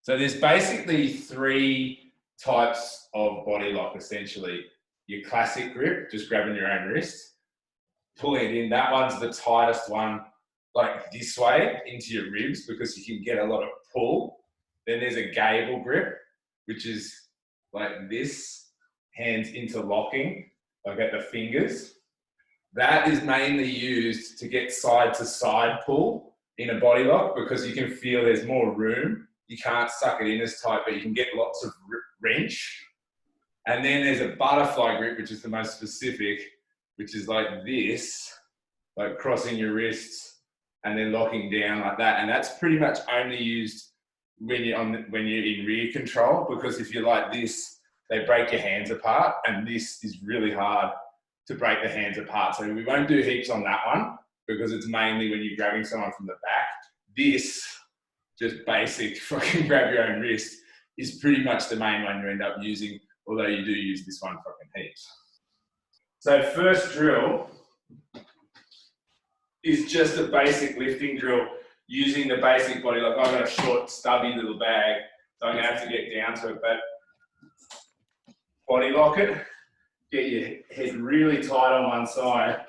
So there's basically three types of body lock, essentially. Your classic grip, just grabbing your own wrist, pulling it in. That one's the tightest one, like this way into your ribs, because you can get a lot of pull. Then there's a gable grip, which is like this, hands interlocking, like at the fingers. That is mainly used to get side to side pull in a body lock, because you can feel there's more room. You can't suck it in as tight, but you can get lots of wrench. And then there's a butterfly grip, which is the most specific, which is like this, like crossing your wrists and then locking down like that. And that's pretty much only used when you're in rear control, because if you're like this, they break your hands apart, and this is really hard to break the hands apart. So we won't do heaps on that one, because it's mainly when you're grabbing someone from the back. This, just basic fucking grab your own wrist, is pretty much the main one you end up using, although you do use this one fucking heaps. So first drill is just a basic lifting drill using the basic body lock. I've got a short, stubby little bag, so I'm gonna have to get down to it, but body lock it, get your head really tight on one side,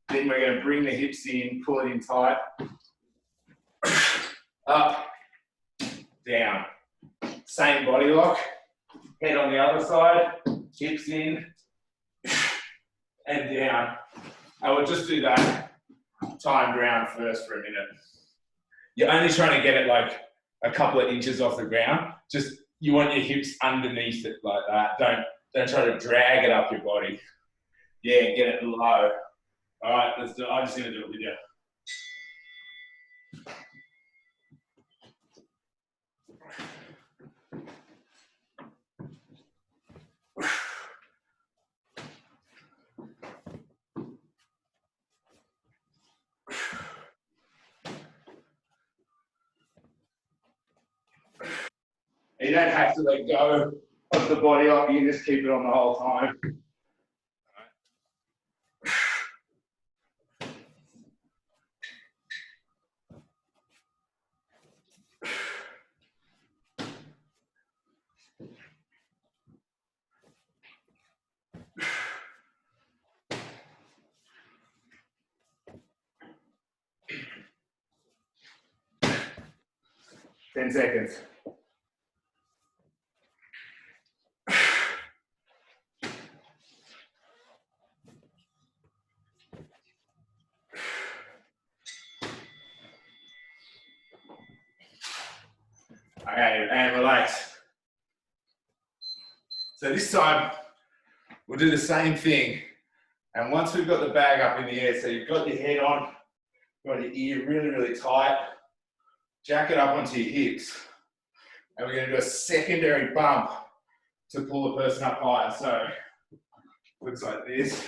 then we're gonna bring the hips in, pull it in tight, up, down. Same body lock, head on the other side, hips in, and down. I will just do that time ground first for a minute. You're only trying to get it like a couple of inches off the ground. Just, you want your hips underneath it like that. Don't try to drag it up your body. Yeah, get it low. All right, let's do it. I'm just gonna do it with you. You don't have to let go of the body lock, you can just keep it on the whole time. 10 seconds. Okay, and relax. So this time, we'll do the same thing. And once we've got the bag up in the air, so you've got your head on, got your ear really, really tight, jack it up onto your hips. And we're gonna do a secondary bump to pull the person up higher. So, looks like this.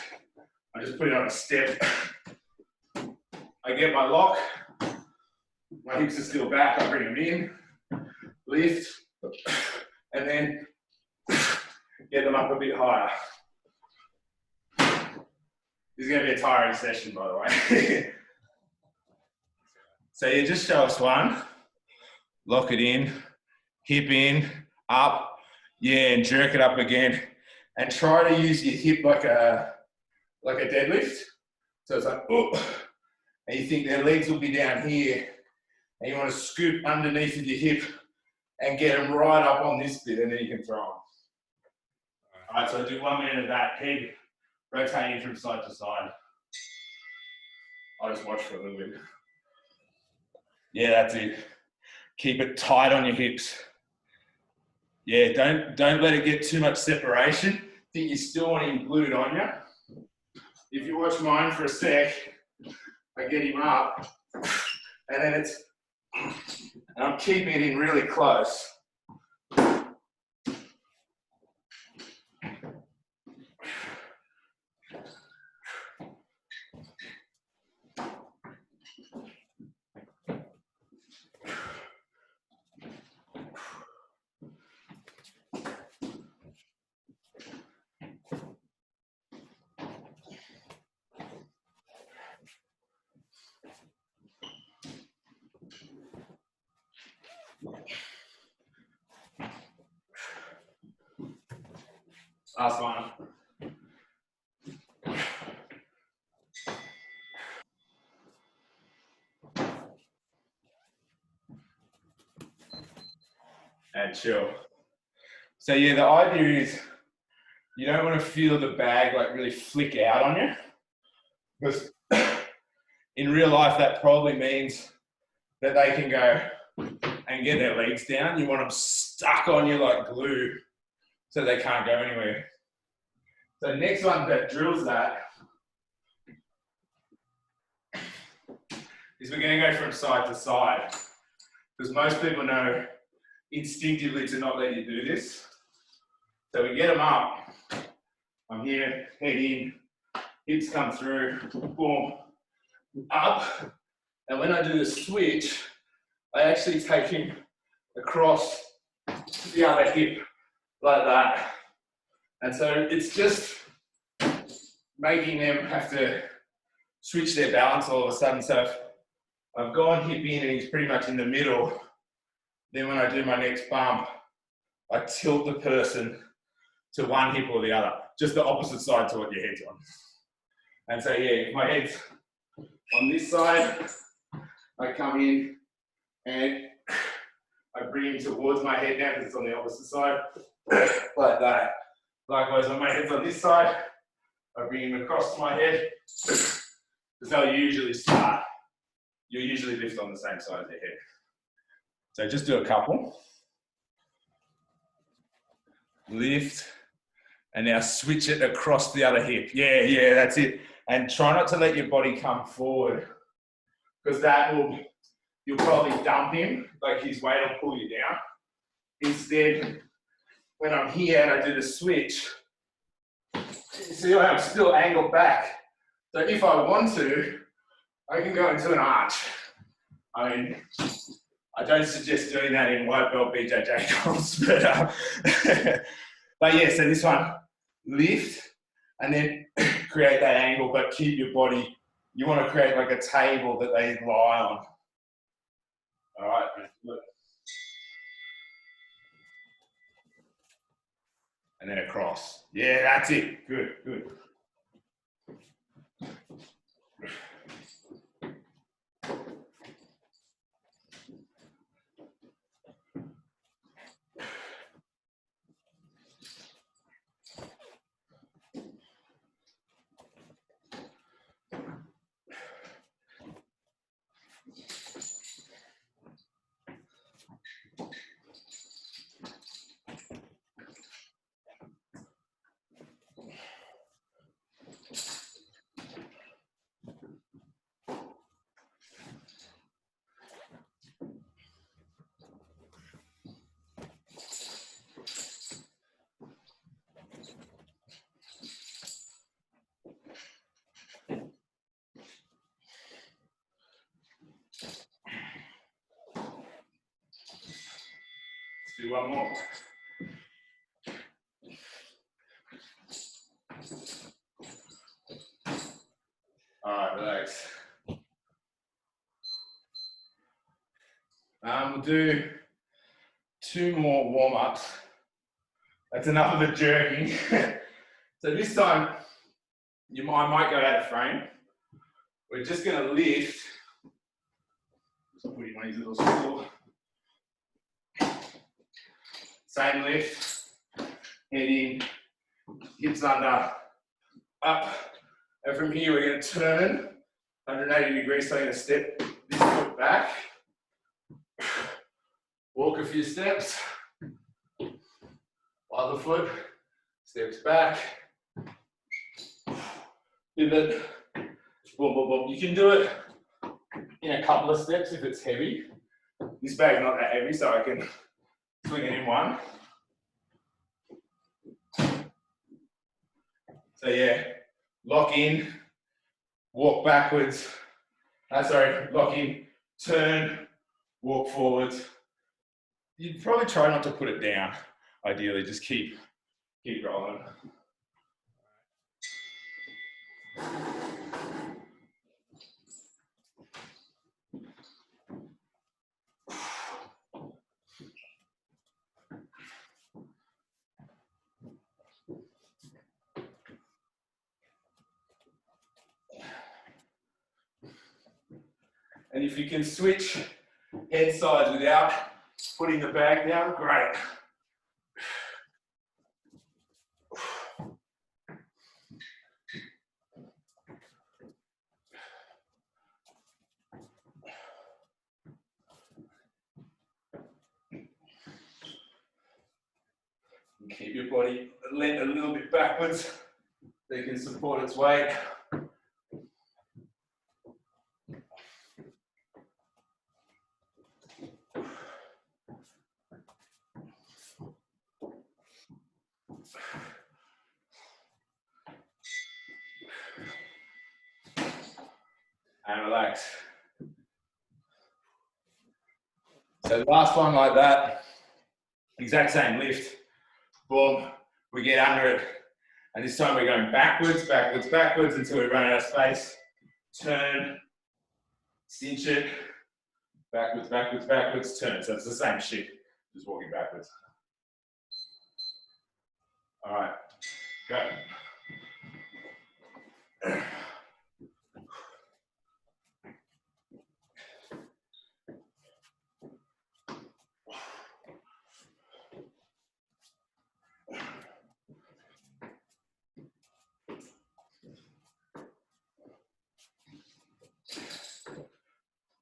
I just put it on a step. I get my lock, my hips are still back, I bring them in, lift, and then get them up a bit higher. This is going to be a tiring session, by the way. So you just show us one, lock it in, hip in, up, yeah, and jerk it up again. And try to use your hip like a deadlift. So it's like, oh, and you think their legs will be down here, and you want to scoop underneath of your hip and get them right up on this bit, and then you can throw them. All right, so do 1 minute of that, head rotating from side to side. I'll just watch for a little bit. Yeah, that's it. Keep it tight on your hips. Yeah, don't let it get too much separation. Think you still want him glued on you. If you watch mine for a sec, I get him up, and then I'm keeping it in really close. Last one. And chill. So yeah, the idea is you don't want to feel the bag like really flick out on you, because in real life that probably means that they can go and get their legs down. You want them stuck on you like glue so they can't go anywhere. So next one that drills that is we're going to go from side to side, because most people know instinctively to not let you do this. So we get them up. I'm here, head in, hips come through, boom, up. And when I do the switch, I actually take him across the other hip like that. And so it's just making them have to switch their balance all of a sudden. So if I've gone hip in and he's pretty much in the middle, then when I do my next bump, I tilt the person to one hip or the other, just the opposite side to what your head's on. And so yeah, if my head's on this side, I come in and I bring him towards my head now because it's on the opposite side, like that. Likewise, when my head's on this side, I bring him across to my head. That's how you usually start. You usually lift on the same side of your head. So just do a couple. Lift, and now switch it across the other hip. Yeah, that's it. And try not to let your body come forward, because that will, you'll probably dump him, like his weight will pull you down. Instead, when I'm here and I do the switch, you see I'm still angled back. So if I want to, I can go into an arch. I mean, I don't suggest doing that in white belt BJJ comps, but yeah, so this one, lift and then create that angle, but keep your body, you want to create like a table that they lie on. All right, look. And then across. Yeah, that's it. Good, good. Let's do one more. All right, relax. We'll do 2 more warm-ups. That's enough of the jerking. So this time, I might go out of frame. We're just going to lift. Just put him on his little stool. Same lift. Head in, hips under, up. And from here, we're going to turn 180 degrees. So I'm going to step this foot back. Walk a few steps. Other foot steps back. Pivot. Boom, boom, boom. You can do it in a couple of steps if it's heavy. This bag's not that heavy, so I can swing it in one. So yeah, lock in, walk backwards. Lock in, turn, walk forwards. You'd probably try not to put it down. Ideally, just keep rolling. And if you can switch head sides without putting the bag down, great. And keep your body lean a little bit backwards so you can support its weight. And relax. So the last one like that, exact same lift. Boom, we get under it. And this time we're going backwards, backwards, backwards until we run out of space. Turn, cinch it, backwards, backwards, backwards, turn. So it's the same shit, just walking backwards. All right, go.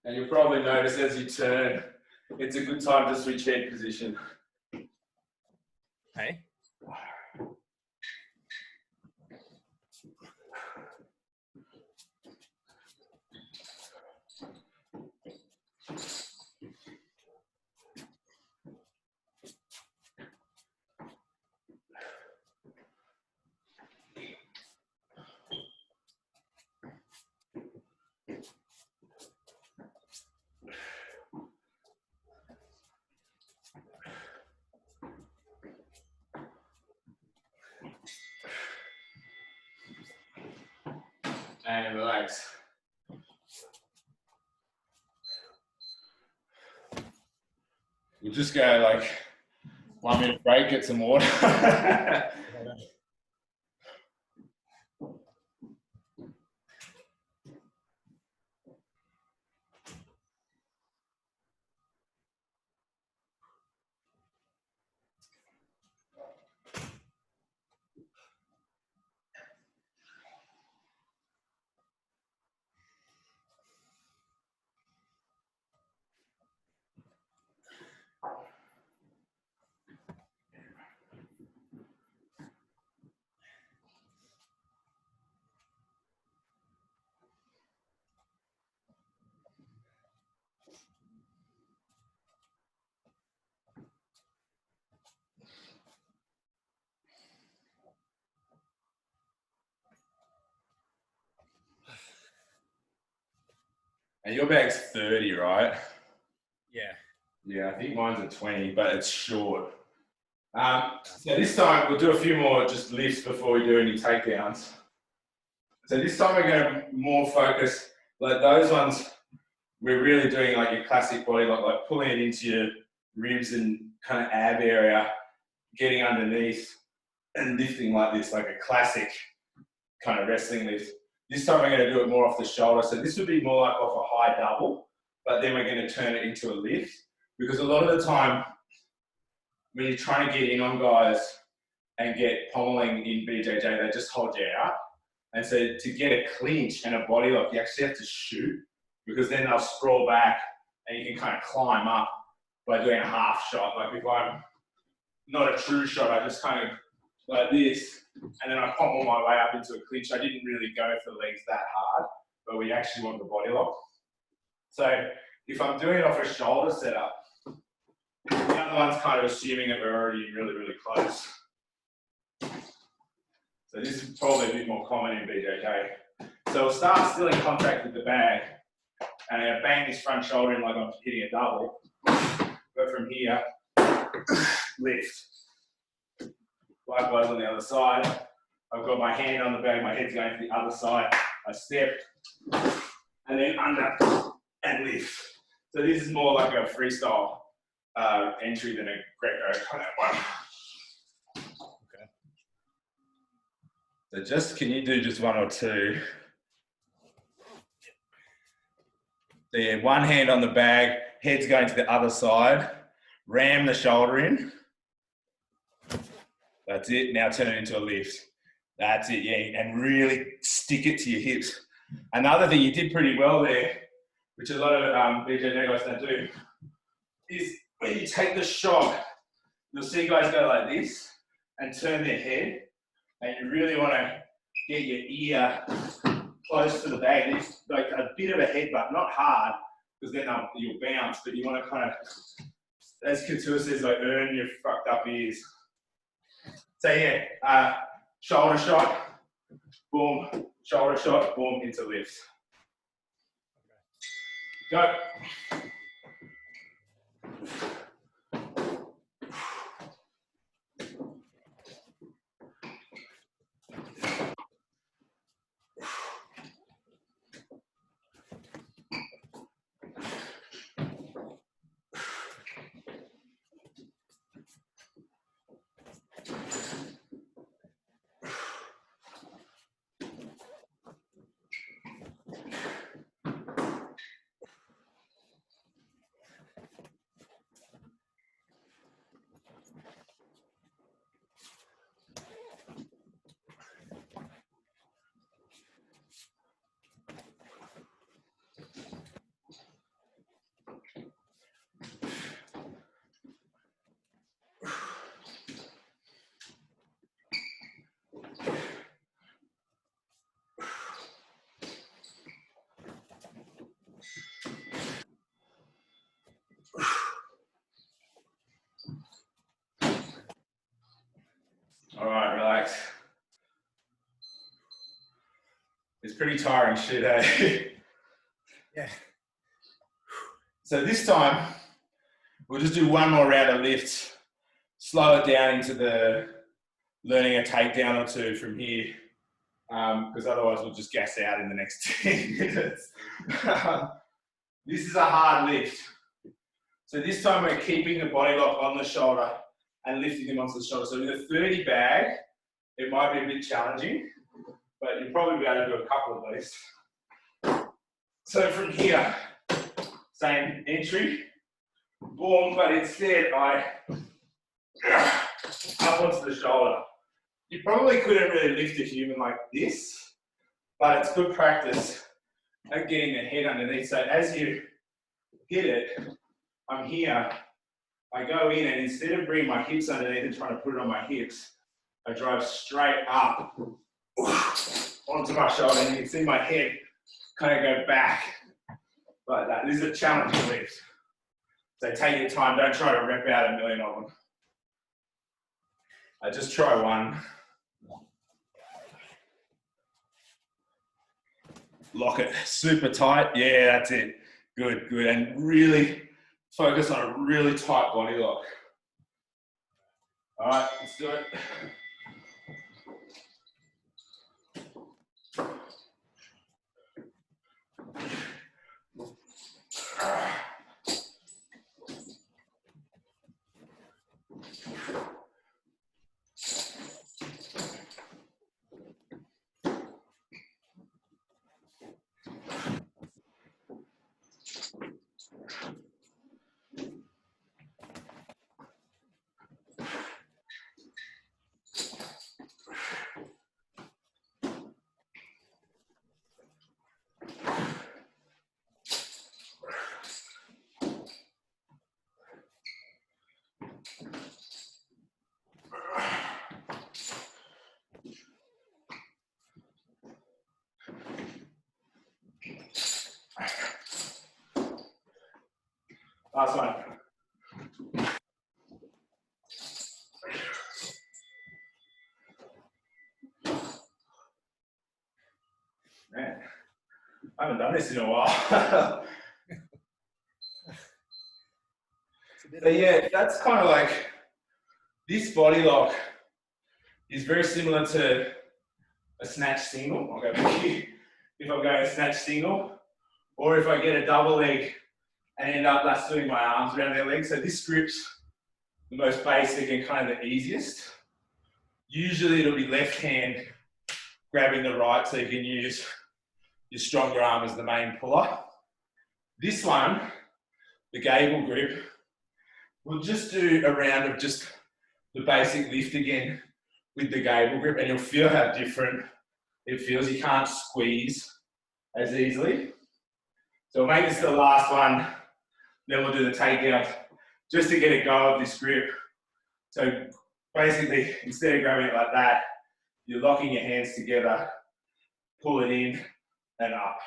And you'll probably notice as you turn, it's a good time to switch head position. Hey. And relax. We'll just go like 1 minute break, get some water. And your bag's 30, right? Yeah. Yeah, I think mine's a 20, but it's short. So this time we'll do a few more just lifts before we do any takedowns. So this time we're going to more focus, like those ones, we're really doing like your classic body, like pulling it into your ribs and kind of ab area, getting underneath and lifting like this, like a classic kind of wrestling lift. This time we're going to do it more off the shoulder. So this would be more like off a high double, but then we're going to turn it into a lift. Because a lot of the time, when you're trying to get in on guys and get pommeling in BJJ, they just hold you out. And so to get a clinch and a body lock, you actually have to shoot, because then they'll sprawl back and you can kind of climb up by doing a half shot. Like if I'm not a true shot, I just kind of like this, and then I pommel my way up into a clinch. I didn't really go for legs that hard, but we actually want the body lock. So if I'm doing it off a shoulder setup, the other one's kind of assuming that we're already really, really close. So this is probably a bit more common in BJJ. So we'll start still in contact with the bag, and I bang this front shoulder in like I'm hitting a double. But from here, lift. Likewise on the other side, I've got my hand on the bag, my head's going to the other side. I step, and then under and lift. So this is more like a freestyle entry than a Greco kind of one. Okay. So just, can you do just one or two? So yeah, one hand on the bag, head's going to the other side, ram the shoulder in. That's it. Now turn it into a lift. That's it, yeah. And really stick it to your hips. Another thing you did pretty well there, which a lot of BJJ guys don't do, is when you take the shot, you'll see guys go like this and turn their head, and you really want to get your ear close to the bag. It's like a bit of a headbutt, not hard, because then you'll bounce, but you want to kind of, as Couture says, like earn your fucked up ears. So yeah, shoulder shot, boom, shoulder shot, boom, into lift. Go. All right, relax. It's pretty tiring shit, eh? Yeah. So this time, we'll just do one more round of lifts, slow it down into the learning a takedown or two from here, because otherwise we'll just gas out in the next 10 minutes. This is a hard lift. So this time we're keeping the body lock on the shoulder and lifting them onto the shoulder. So with a 30 bag, it might be a bit challenging, but you'll probably be able to do a couple of these. So from here, same entry, boom, but instead I up onto the shoulder. You probably couldn't really lift a human like this, but it's good practice at getting the head underneath. So as you hit it, I'm here, I go in, and instead of bringing my hips underneath and trying to put it on my hips, I drive straight up onto my shoulder, and you can see my head kind of go back like that. This is a challenging lift. So take your time, don't try to rep out a million of them. Just try one. Lock it super tight. Yeah, that's it. Good, good. And really focus on a really tight body lock. All right, let's do it. Last one. Man, I haven't done this in a while. But yeah, that's kind of like, this body lock is very similar to a snatch single. I'll go back here. If I'm going a snatch single, or if I get a double leg and end up just doing my arms around their legs. So this grip's the most basic and kind of the easiest. Usually it'll be left hand grabbing the right, so you can use your stronger arm as the main puller. This one, the gable grip, we'll just do a round of just the basic lift again with the gable grip, and you'll feel how different it feels. You can't squeeze as easily. So we'll make this the last one, then we'll do the takedown just to get a go of this grip. So basically, instead of grabbing it like that, you're locking your hands together, pull it in and up.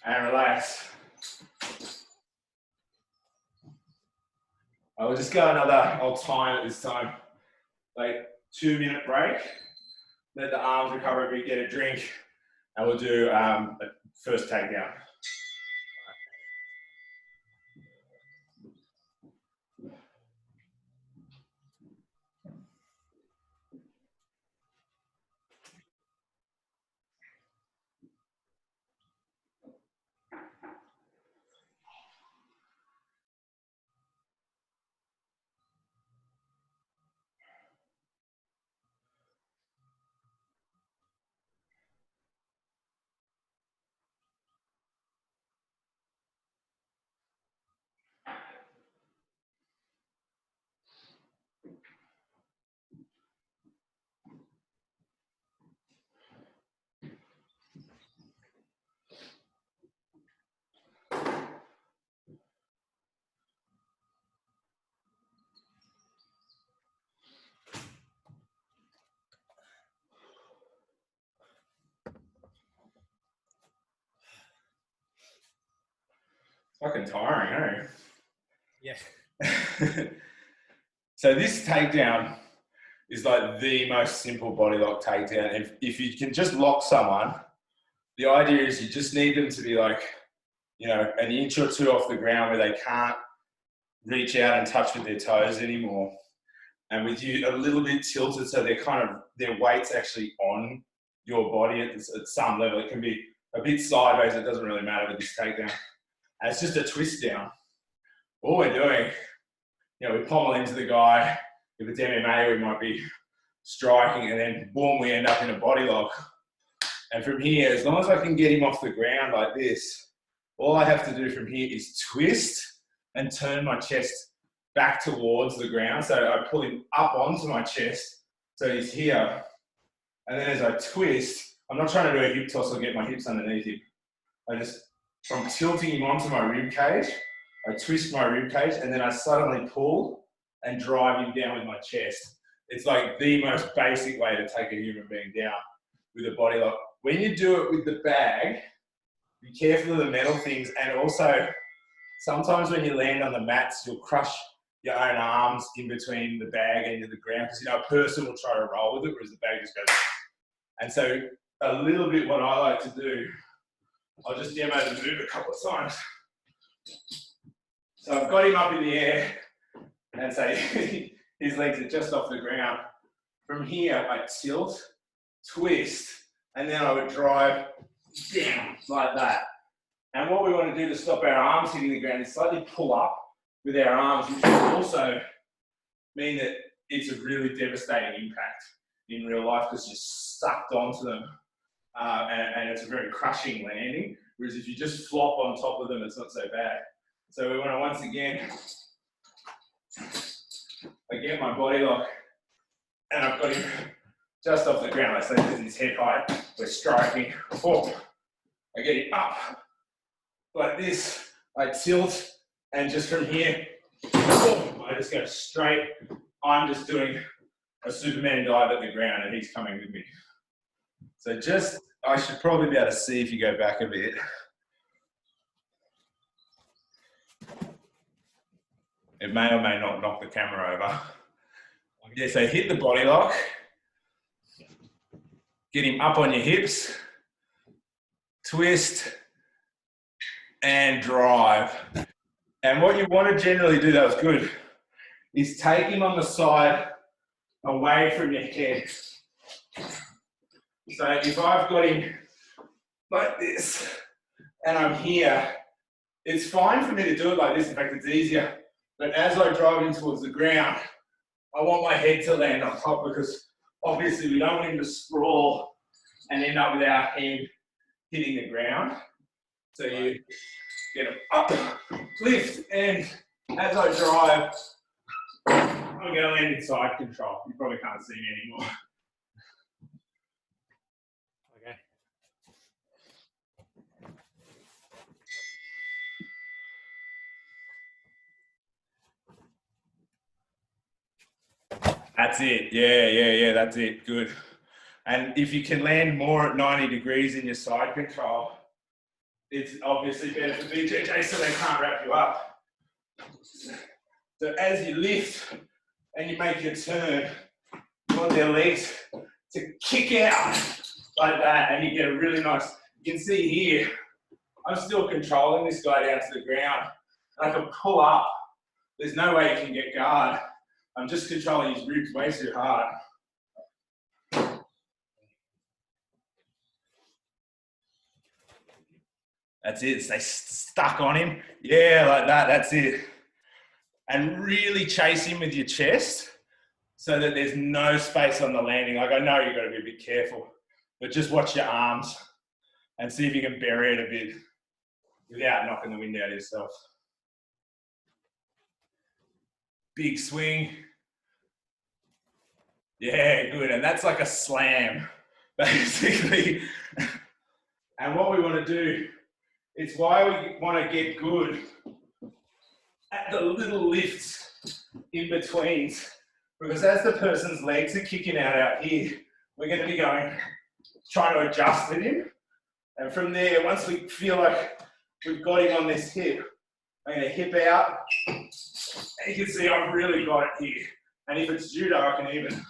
And relax. I will just go I'll time it this time, like 2-minute break, let the arms recover a bit, get a drink, and we'll do a first takedown. Fucking tiring, Yeah. So this takedown is like the most simple body lock takedown. If you can just lock someone, the idea is you just need them to be like, you know, an inch or two off the ground where they can't reach out and touch with their toes anymore. And with you a little bit tilted so they're kind of, their weight's actually on your body at some level. It can be a bit sideways, it doesn't really matter with this takedown. And it's just a twist down. All we're doing, you know, we pommel into the guy. If it's MMA, we might be striking, and then boom, we end up in a body lock. And from here, as long as I can get him off the ground like this, all I have to do from here is twist and turn my chest back towards the ground. So I pull him up onto my chest, so he's here. And then as I twist, I'm not trying to do a hip toss or get my hips underneath him. I just, from tilting him onto my rib cage, I twist my rib cage, and then I suddenly pull and drive him down with my chest. It's like the most basic way to take a human being down with a body lock. When you do it with the bag, be careful of the metal things, and also sometimes when you land on the mats, you'll crush your own arms in between the bag and the ground, because, you know, a person will try to roll with it, whereas the bag just goes. And so a little bit what I like to do, I'll just demo the move a couple of times. So I've got him up in the air, and say his legs are just off the ground. From here, I tilt, twist, and then I would drive down like that. And what we want to do to stop our arms hitting the ground is slightly pull up with our arms, which will also mean that it's a really devastating impact in real life because you're sucked onto them, and it's a very crushing landing. Whereas if you just flop on top of them, it's not so bad. So we want to, once again, I get my body lock, and I've got him just off the ground. Like, so this is his head height. We're striking. Oh. I get it up like this, I tilt, and just from here, I just go straight. I'm just doing a Superman dive at the ground and he's coming with me. So just, I should probably be able to see if you go back a bit. It may or may not knock the camera over. Yeah, so hit the body lock. Get him up on your hips. Twist and drive. And what you want to generally do, that was good, is take him on the side away from your head. So if I've got him like this and I'm here, it's fine for me to do it like this. In fact, it's easier. But as I drive him towards the ground, I want my head to land on top because obviously we don't want him to sprawl and end up with our head hitting the ground. So you get him up, lift, and as I drive, I'm going to land in side control. You probably can't see me anymore. Okay. That's it. Yeah, that's it. Good. And if you can land more at 90 degrees in your side control, it's obviously better for BJJ so they can't wrap you up. So as you lift and you make your turn, you want their legs to kick out like that and you get a really nice, you can see here, I'm still controlling this guy down to the ground. I can pull up. There's no way you can get guard. I'm just controlling his ribs way too hard. That's it, stay stuck on him. Yeah, like that, that's it. And really chase him with your chest so that there's no space on the landing. Like I know you've got to be a bit careful, but just watch your arms and see if you can bury it a bit without knocking the wind out of yourself. Big swing. Yeah, good. And that's like a slam, basically. And what we want to do, it's why we want to get good at the little lifts in between. Because as the person's legs are kicking out here, we're going to be trying to adjust with him. And from there, once we feel like we've got him on this hip, I'm going to hip out. And you can see I've really got it here. And if it's judo, I can even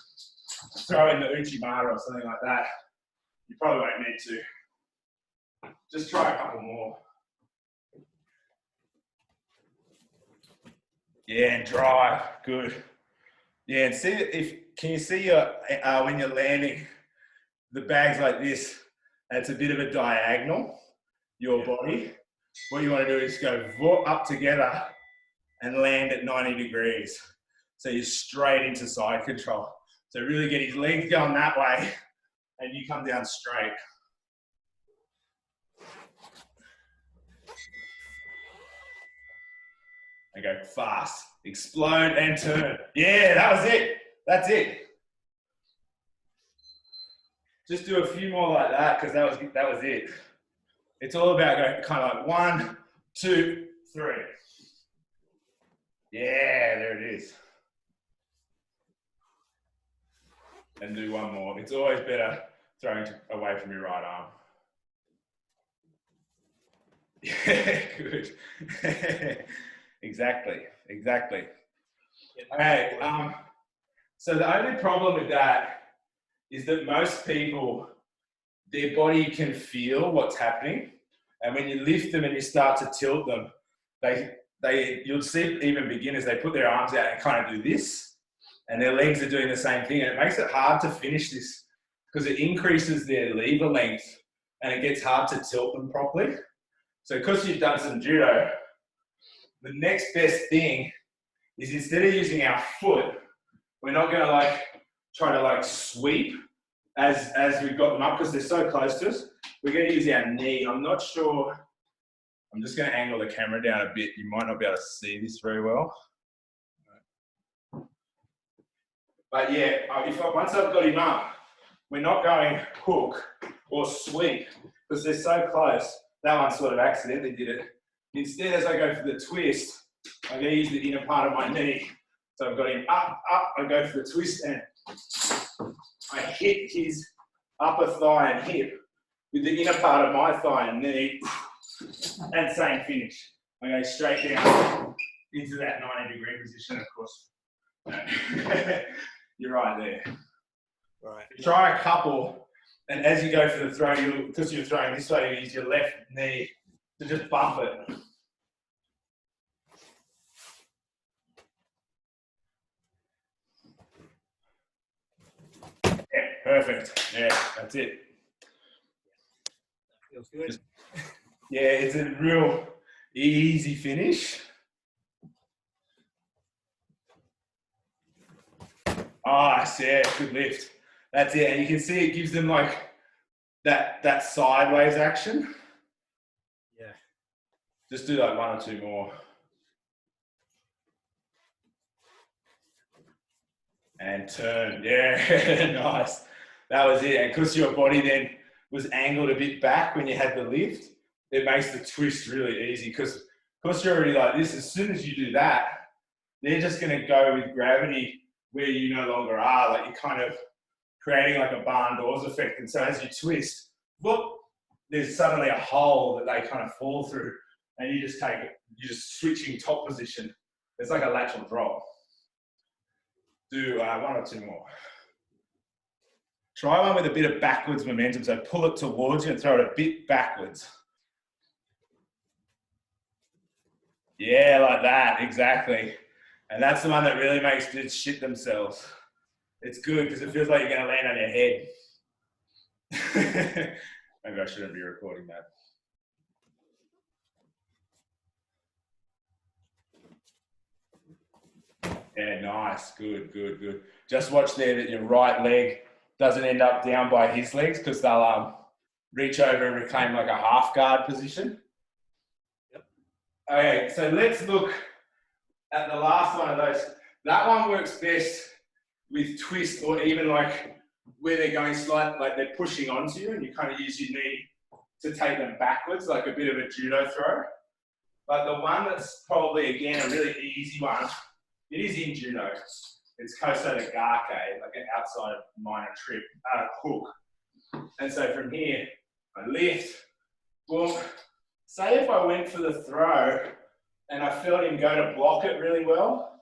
throw in the Uchimata or something like that. You probably won't need to. Just try a couple more. Yeah, and drive, good. Yeah, and see can you see your when you're landing, the bag's like this, and it's a bit of a diagonal, your body. What you want to do is go up together and land at 90 degrees. So you're straight into side control. So really get his legs going that way, and you come down straight. And go fast, explode and turn. Yeah, that was it. That's it. Just do a few more like that because that was it. It's all about going kind of like 1, 2, 3. Yeah, there it is. And do one more. It's always better throwing away from your right arm. Yeah, good. Exactly. Okay, so the only problem with that is that most people, their body can feel what's happening. And when you lift them and you start to tilt them, you'll see even beginners, they put their arms out and kind of do this, and their legs are doing the same thing. And it makes it hard to finish this because it increases their lever length and it gets hard to tilt them properly. So because you've done some judo, the next best thing is instead of using our foot, we're not going to try to sweep as we've got them up because they're so close to us. We're going to use our knee. I'm not sure. I'm just going to angle the camera down a bit. You might not be able to see this very well. But yeah, once I've got him up, we're not going hook or sweep. because they're so close. That one sort of accidentally did it. Instead, as I go for the twist, I'm going to use the inner part of my knee. So I've got him up, I go for the twist and I hit his upper thigh and hip with the inner part of my thigh and knee, and same finish. I go straight down into that 90-degree position, of course. You're right there. Right. Try a couple, and as you go for the throw, because you're throwing this way, you use your left knee to just bump it. Yeah, perfect. Yeah, that's it. Feels good. Yeah, it's a real easy finish. Nice, yeah, good lift. That's it, and you can see it gives them like that sideways action. Yeah. Just do like one or two more. And turn, yeah, nice. That was it. And because your body then was angled a bit back when you had the lift, it makes the twist really easy because you're already like this, as soon as you do that, they're just going to go with gravity where you no longer are. Like you're kind of creating like a barn doors effect. And so as you twist, whoop, there's suddenly a hole that they kind of fall through and you just take it, you're just switching top position. It's like a lateral drop. Do one or two more. Try one with a bit of backwards momentum. So pull it towards you and throw it a bit backwards. Yeah, like that, exactly. And that's the one that really makes dudes shit themselves. It's good because it feels like you're going to land on your head. Maybe I shouldn't be recording that. Yeah, nice. Good, good, good. Just watch there that your right leg doesn't end up down by his legs because they'll reach over and reclaim like a half guard position. Yep. Okay, so let's look at the last one of those. That one works best with twist or even like where they're going slight, like they're pushing onto you and you kind of use your knee to take them backwards, like a bit of a judo throw. But the one that's probably, again, a really easy one, it is in judo. It's koso de gake, like an outside minor trip, hook. And so from here, I lift, boom. Say if I went for the throw and I felt him go to block it really well,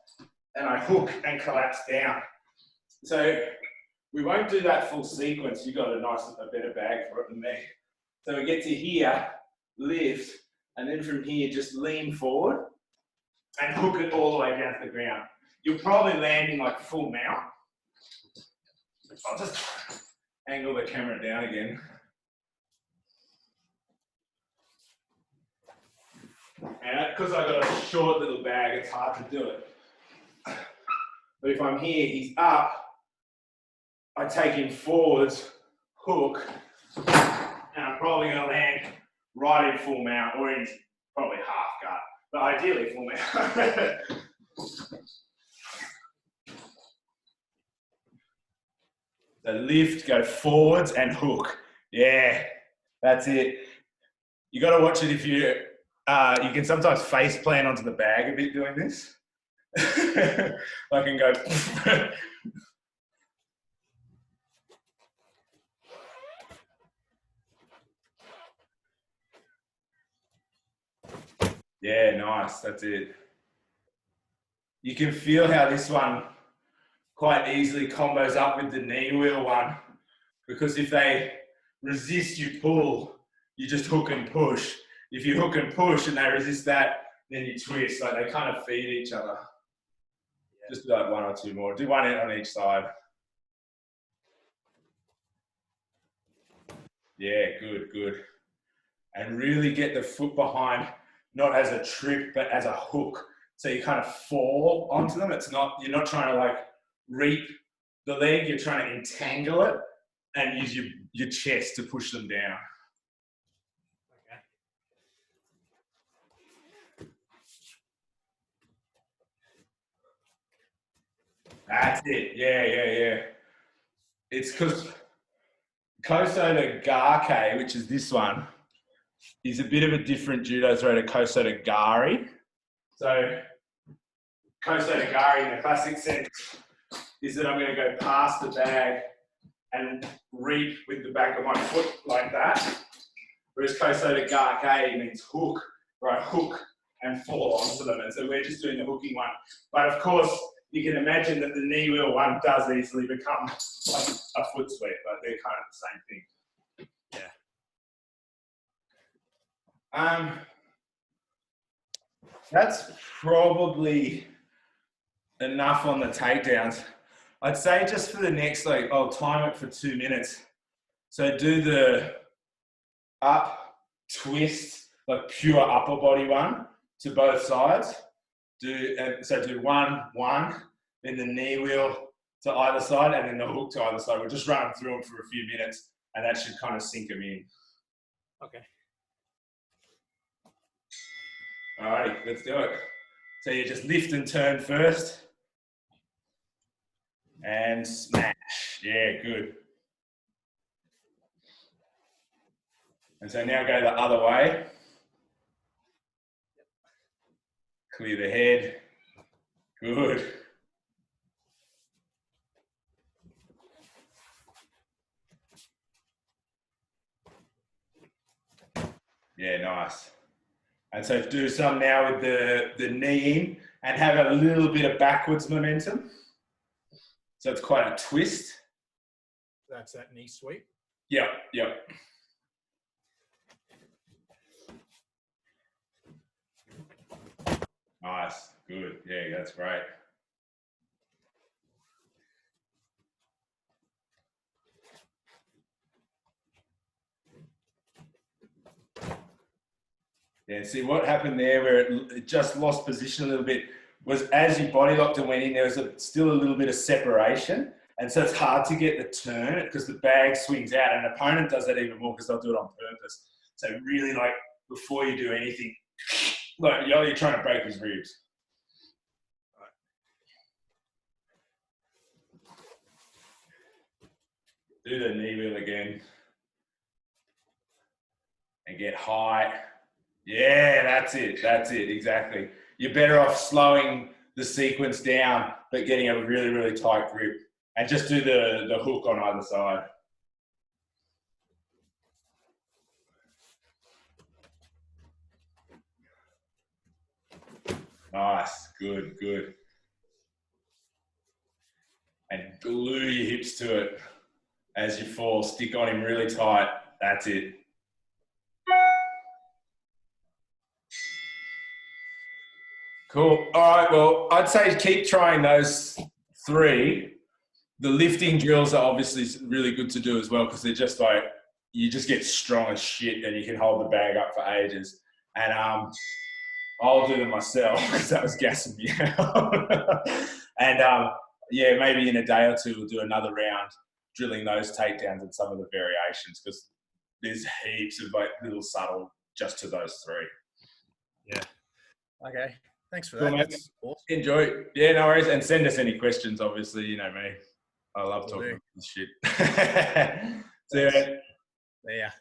and I hook and collapse down. So we won't do that full sequence. You've got a better bag for it than me. So we get to here, lift, and then from here, just lean forward and hook it all the way down to the ground. You'll probably land in like full mount. I'll just angle the camera down again. And because I've got a short little bag, it's hard to do it. But if I'm here, he's up, I take him forwards, hook, and I'm probably going to land right in full mount, or in probably half guard, but ideally full mount. So lift, go forwards and hook. Yeah, that's it. You got to watch it if you can sometimes face plant onto the bag a bit doing this. I can go. Yeah, nice. That's it. You can feel how this one quite easily combos up with the knee wheel one, because if they resist you pull, you just hook and push. If you hook and push and they resist that, then you twist. Like they kind of feed each other. Yeah. Just do like one or two more. Do one on each side. Yeah, good, good. And really get the foot behind, not as a trip, but as a hook. So you kind of fall onto them. It's not, you're not trying to like reap the leg, you're trying to entangle it and use your chest to push them down. That's it. Yeah, yeah, yeah. It's because Koso to Gake, which is this one, is a bit of a different judo throw to Koso to Gari. So Koso to Gari in the classic sense is that I'm going to go past the bag and reap with the back of my foot like that. Whereas Koso to Gake means hook, right? Hook and fall onto them. And so we're just doing the hooking one. But of course, you can imagine that the knee wheel one does easily become like a foot sweep, but they're kind of the same thing. Yeah. That's probably enough on the takedowns. I'd say just for the next, like, I'll time it for 2 minutes. So do the up, twist, like pure upper body one to both sides. Do 1, then the knee wheel to either side, and then the hook to either side. We'll just run through them for a few minutes, and that should kind of sink them in. Okay. All right, let's do it. So you just lift and turn first. And smash. Yeah, good. And so now go the other way. Clear the head. Good. Yeah, nice. And so do some now with the knee in and have a little bit of backwards momentum. So it's quite a twist. That's that knee sweep. Yep. Nice, good. Yeah, that's great. Yeah, see what happened there where it just lost position a little bit was as you body locked and went in, there was still a little bit of separation. And so it's hard to get the turn because the bag swings out. And an opponent does that even more because they'll do it on purpose. So really, like, before you do anything, like you're trying to break his ribs. Do the knee wheel again. And get high. Yeah, that's it, exactly. You're better off slowing the sequence down, but getting a really, really tight grip. And just do the hook on either side. Nice, good. And glue your hips to it as you fall. Stick on him really tight. That's it. Cool. All right, well, I'd say keep trying those 3. The lifting drills are obviously really good to do as well because they're just like, you just get strong as shit and you can hold the bag up for ages. And I'll do them myself because that was gassing me out. And yeah, maybe in a day or two we'll do another round drilling those takedowns and some of the variations because there's heaps of like little subtle just to those 3. Yeah. Okay. Thanks for Cool, that. mate. That's awesome. Enjoy. Yeah, no worries. And send us any questions, obviously. You know me. I love talking about this shit. See you, mate. Yeah.